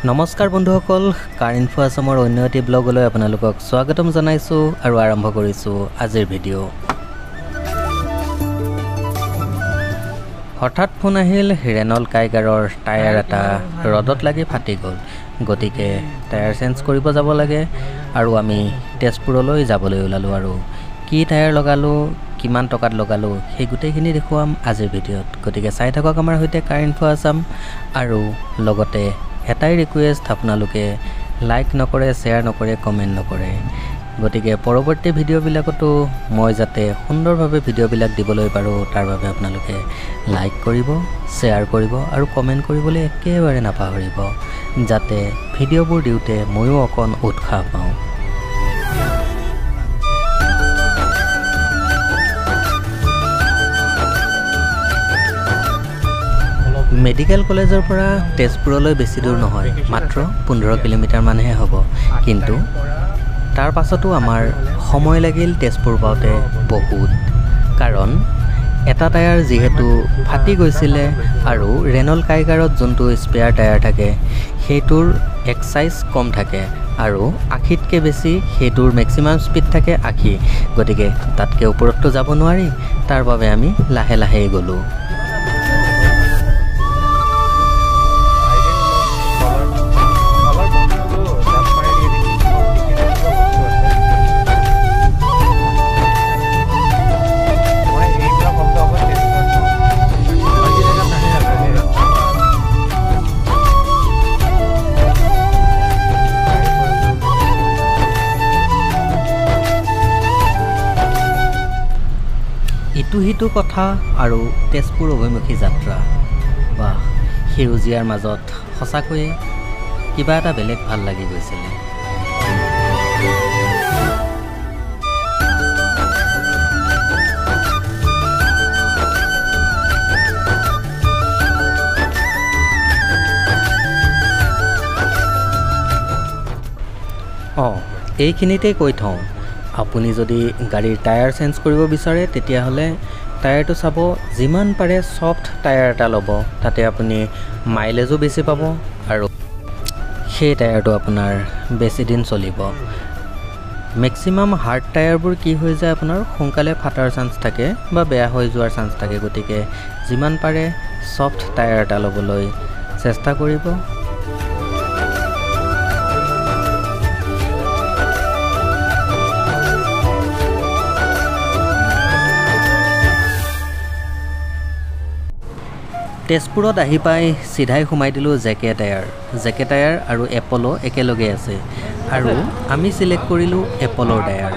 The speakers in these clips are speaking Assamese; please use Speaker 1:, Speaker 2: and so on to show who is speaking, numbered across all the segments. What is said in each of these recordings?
Speaker 1: নমস্কাৰ বন্ধুসকল, কাৰ ইনফো আছামৰ অন্য এটি ব্লগলৈ আপোনালোকক স্বাগতম জনাইছোঁ আৰু আৰম্ভ কৰিছোঁ আজিৰ ভিডিঅ'। হঠাৎ ফোন আহিল ৰেনল্ট কাইগাৰৰ টায়াৰ এটা ৰদত লাগি ফাটি গ'ল, গতিকে টায়াৰ চেঞ্জ কৰিব যাব লাগে আৰু আমি তেজপুৰলৈ যাবলৈ ওলালোঁ। আৰু কি টায়াৰ লগালোঁ, কিমান টকাত লগালোঁ, সেই গোটেইখিনি দেখুৱাম আজিৰ ভিডিঅ'ত। গতিকে চাই থাকক আমাৰ সৈতে কাৰ ইনফো আছাম। আৰু লগতে এটাই ৰিকুৱেষ্ট, আপোনালোকে লাইক নকৰে, শ্বেয়াৰ নকৰে, কমেণ্ট নকৰে। গতিকে পৰৱৰ্তী ভিডিঅ'বিলাকতো মই যাতে সুন্দৰভাৱে ভিডিঅ'বিলাক দিবলৈ পাৰোঁ, তাৰ বাবে আপোনালোকে লাইক কৰিব, শ্বেয়াৰ কৰিব আৰু কমেণ্ট কৰিবলৈ একেবাৰে নাপাহৰিব, যাতে ভিডিঅ'বোৰ দিওঁতে ময়ো অকণ উৎসাহ পাওঁ। মেডিকেল কলেজৰ পৰা তেজপুৰলৈ বেছি দূৰ নহয়, মাত্ৰ 15 কিলোমিটাৰমানহে হ'ব। কিন্তু তাৰ পাছতো আমাৰ সময় লাগিল তেজপুৰ পাওঁতে বহুত, কাৰণ এটা টায়াৰ যিহেতু ফাটি গৈছিলে আৰু ৰেনল্ট কাইগাৰত যোনটো স্পেয়াৰ টায়াৰ থাকে সেইটোৰ এক্সাইজ কম থাকে আৰু 80তকৈ বেছি সেইটোৰ মেক্সিমাম স্পীড থাকে 80। গতিকে তাতকৈ ওপৰততো যাব নোৱাৰি, তাৰ বাবে আমি লাহে লাহে গ'লোঁ। ইটো সিটো কথা আৰু তেজপুৰ অভিমুখী যাত্ৰা, বা সেউজীয়াৰ মাজত সঁচাকৈয়ে কিবা এটা বেলেগ ভাল লাগি গৈছিলে। এইখিনিতেই কৈ থওঁ, আপুনি যদি গাড়ীৰ টায়াৰ চেঞ্জ কৰিব বিচাৰে তেতিয়াহ'লে টায়াৰটো চাব, যিমান পাৰে ছফ্ট টায়াৰ এটা ল'ব, তাতে আপুনি মাইলেজো বেছি পাব আৰু সেই টায়াৰটো আপোনাৰ বেছি দিন চলিব। মেক্সিমাম হাৰ্ড টায়াৰবোৰ কি হৈ যায়, আপোনাৰ সোনকালে ফাটাৰ চান্স থাকে বা বেয়া হৈ যোৱাৰ চান্স থাকে। গতিকে যিমান পাৰে ছফ্ট টায়াৰ এটা ল'বলৈ চেষ্টা কৰিব। তেজপুৰত আহি পাই চিধাই সোমাই দিলোঁ জেকে টায়াৰ আৰু এপল' একেলগে আছে, আৰু আমি চিলেক্ট কৰিলোঁ এপল'ৰ টায়াৰ।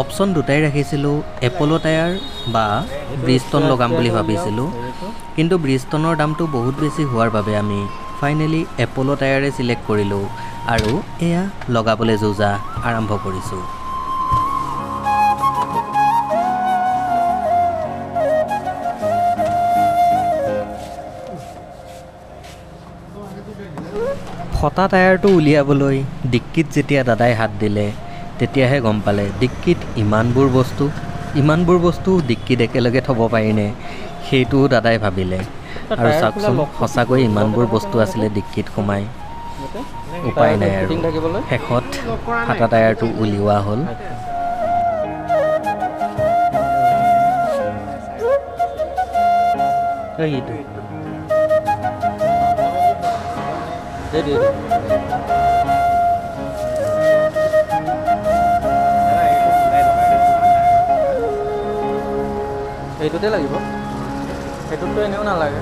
Speaker 1: অপশ্যন দুটাই ৰাখিছিলোঁ, এপল' টায়াৰ বা ব্ৰিজষ্টন লগাম বুলি ভাবিছিলোঁ, কিন্তু ব্ৰিজষ্টনৰ দামটো বহুত বেছি হোৱাৰ বাবে আমি ফাইনেলি এপল' টায়াৰে চিলেক্ট কৰিলোঁ আৰু এয়া লগাবলৈ যো-জা আৰম্ভ কৰিছোঁ। ফটা টায়াৰটো উলিয়াবলৈ ডিক্কিত যেতিয়া দাদাই হাত দিলে তেতিয়াহে গম পালে ডিক্কিত ইমানবোৰ বস্তু ডিক্কিত একেলগে থ'ব পাৰিনে, সেইটোও দাদাই ভাবিলে। আৰু চাওকচোন, সঁচাকৈ ইমানবোৰ বস্তু আছিলে ডিক্কিত সোমাই। উপায় নাই আৰু শেষত ফাটা টায়াৰটো উলিওৱা হ'ল।
Speaker 2: সেইটোতে লাগিব, সেইটোতো এনেও নালাগে।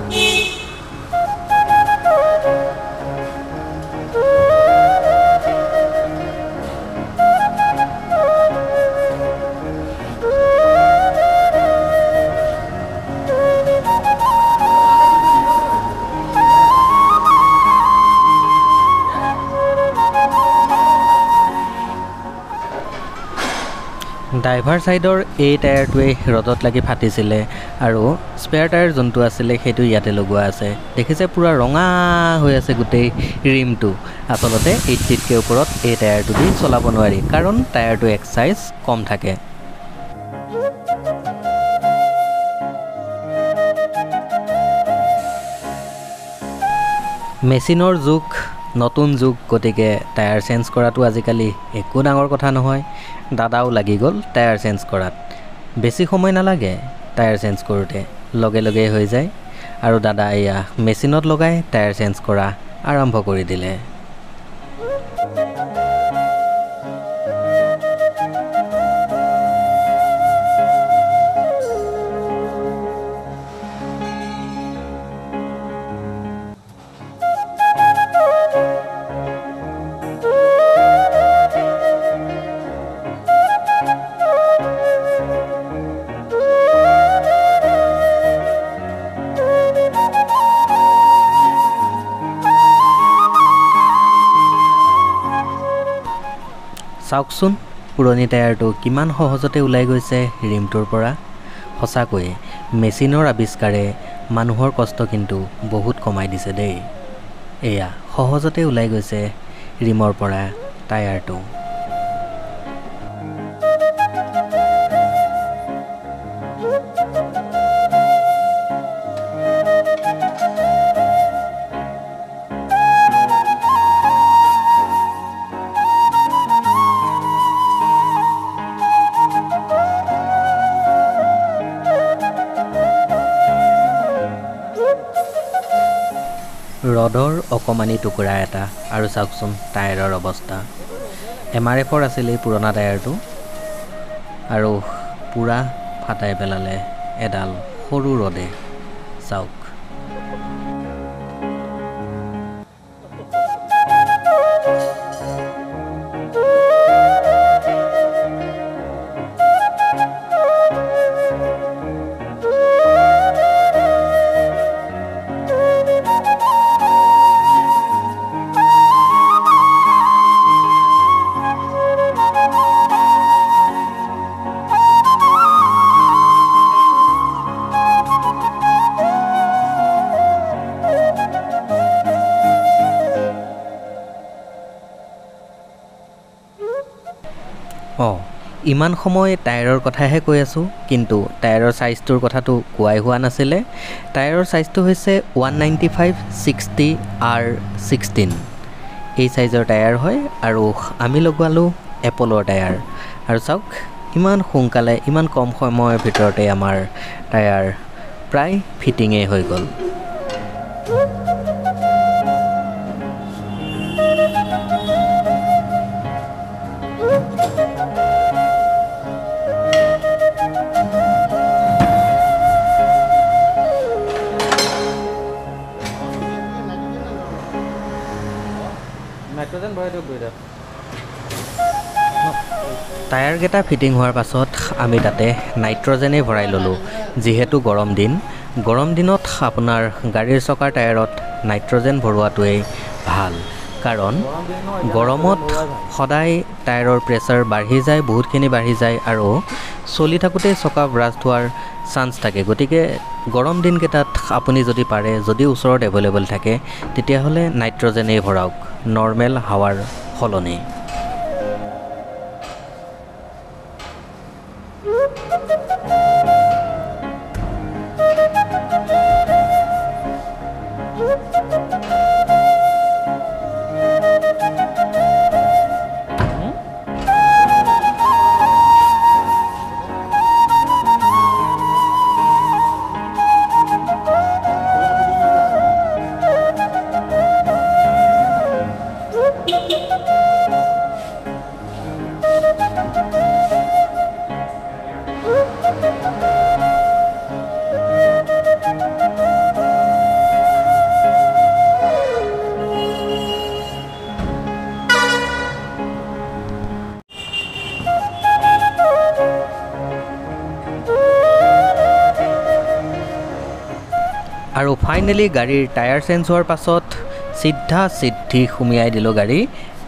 Speaker 1: ড্ৰাইভাৰ ছাইডৰ এই টায়াৰটোৱে ৰদত লাগি ফাটিছিলে আৰু স্পেয়াৰ টায়াৰ যোনটো আছিলে সেইটো ইয়াতে লগোৱা আছে। দেখিছে পূৰা ৰঙা হৈ আছে গোটেই ৰিমটো। আচলতে 80তকৈ ওপৰত এই টায়াৰটো দি চলাব নোৱাৰি, কাৰণ টায়াৰটো এক্সাইজ কম থাকে। মেচিনৰ জোখ নতুন যুগ গতিকে টায়াৰ চেঞ্জ কৰাটো আজিকালি একো ডাঙৰ কথা নহয়। দাদাও লাগি গ'ল টায়াৰ চেঞ্জ কৰাত। বেছি সময় নালাগে টায়াৰ চেঞ্জ কৰোঁতে, লগে লগেই হৈ যায়। আৰু দাদা এয়া মেচিনত লগাই টায়াৰ চেঞ্জ কৰা আৰম্ভ কৰি দিলে। চাওকচোন পুৰণি টায়াৰটো কিমান সহজতে ওলাই গৈছে ৰিমটোৰ পৰা। সঁচাকৈয়ে মেচিনৰ আৱিষ্কাৰে মানুহৰ কষ্ট কিন্তু বহুত কমাই দিছে দেই। এয়া সহজতে ওলাই গৈছে ৰিমৰ পৰা টায়াৰটো। ৰডৰ অকণমানি টুকুৰা এটা আৰু চাওকচোন টায়াৰৰ অৱস্থা। MRF আছিল এই পুৰণা টায়াৰটো আৰু পূৰা ফাটাই পেলালে এডাল সৰু ৰডে। চাওক ইমান সময় টায়াৰৰ কথাহে কৈ আছোঁ, কিন্তু টায়াৰৰ চাইজটোৰ কথাটো কোৱাই হোৱা নাছিলে। টায়াৰৰ চাইজটো হৈছে 195/60R16। এই চাইজৰ টায়াৰ হয় আৰু আমি লগোৱালোঁ এপলৰ টায়াৰ। আৰু চাওক ইমান সোনকালে ইমান কম সময়ৰ ভিতৰতে আমাৰ টায়াৰ প্ৰায় ফিটিঙেই হৈ গ'ল।
Speaker 2: নাইট্ৰজেন ভৰাই দিয়ক দুইটা।
Speaker 1: টায়াৰকেইটা ফিটিং হোৱাৰ পাছত আমি তাতে নাইট্ৰজেনেই ভৰাই ল'লোঁ। যিহেতু গৰম দিনত আপোনাৰ গাড়ীৰ চকাৰ টায়াৰত নাইট্ৰজেন ভৰোৱাটোৱেই ভাল, কাৰণ গৰমত সদায় টায়াৰৰ প্ৰেছাৰ বাঢ়ি যায়, বহুতখিনি বাঢ়ি যায় আৰু চলি থাকোঁতেই চকা ব্ৰাষ্ট হোৱাৰ চান্স থাকে। গতিকে গৰম দিনকেইটাত আপুনি যদি পাৰে, যদি ওচৰত এভেইলেবল থাকে, তেতিয়াহ'লে নাইট্ৰজেনেই ভৰাওক নৰ্মেল হাৱাৰ সলনি। আৰু ফাইনেলি গাড়ীৰ টায়াৰ চেঞ্জ হোৱাৰ পাছত চিধি সুমিয়াই দিলোঁ গাড়ী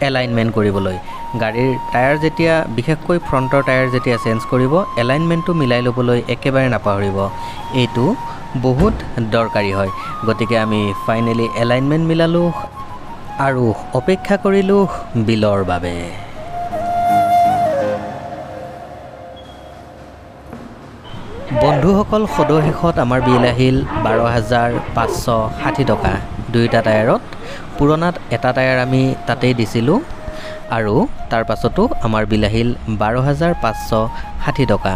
Speaker 1: এলাইনমেণ্ট কৰিবলৈ। গাড়ীৰ টায়াৰ যেতিয়া, বিশেষকৈ ফ্ৰণ্টৰ টায়াৰ যেতিয়া চেঞ্জ কৰিব, এলাইনমেণ্টটো মিলাই ল'বলৈ একেবাৰে নাপাহৰিব। এইটো বহুত দৰকাৰী হয়। গতিকে আমি ফাইনেলি এলাইনমেণ্ট মিলালোঁ আৰু অপেক্ষা কৰিলোঁ বিলৰ বাবে। বন্ধুসকল, সদৌ শেষত আমাৰ বিল আহিল 12,560 টকা দুয়োটা টায়াৰত। পুৰণাত এটা টায়াৰ আমি তাতেই দিছিলোঁ আৰু তাৰ পাছতো আমাৰ বিল আহিল 12,560 টকা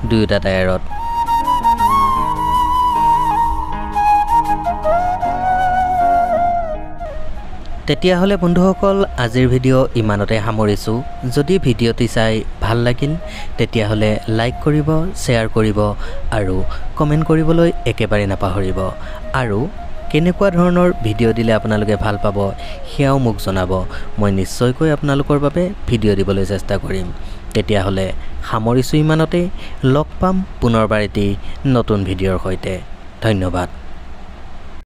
Speaker 1: দুয়োটা টায়াৰত। তেতিয়াহ'লে বন্ধুসকল আজিৰ ভিডিঅ' ইমানতে সামৰিছোঁ। যদি ভিডিঅ'টি চাই ভাল লাগিল তেতিয়াহ'লে লাইক কৰিব, শ্বেয়াৰ কৰিব আৰু কমেণ্ট কৰিবলৈ একেবাৰে নাপাহৰিব। আৰু কেনেকুৱা ধৰণৰ ভিডিঅ' দিলে আপোনালোকে ভাল পাব সেয়াও মোক জনাব। মই নিশ্চয়কৈ আপোনালোকৰ বাবে ভিডিঅ' দিবলৈ চেষ্টা কৰিম। তেতিয়াহ'লে সামৰিছোঁ ইমানতে। লগ পাম পুনৰবাৰ এটি নতুন ভিডিঅ'ৰ সৈতে। ধন্যবাদ।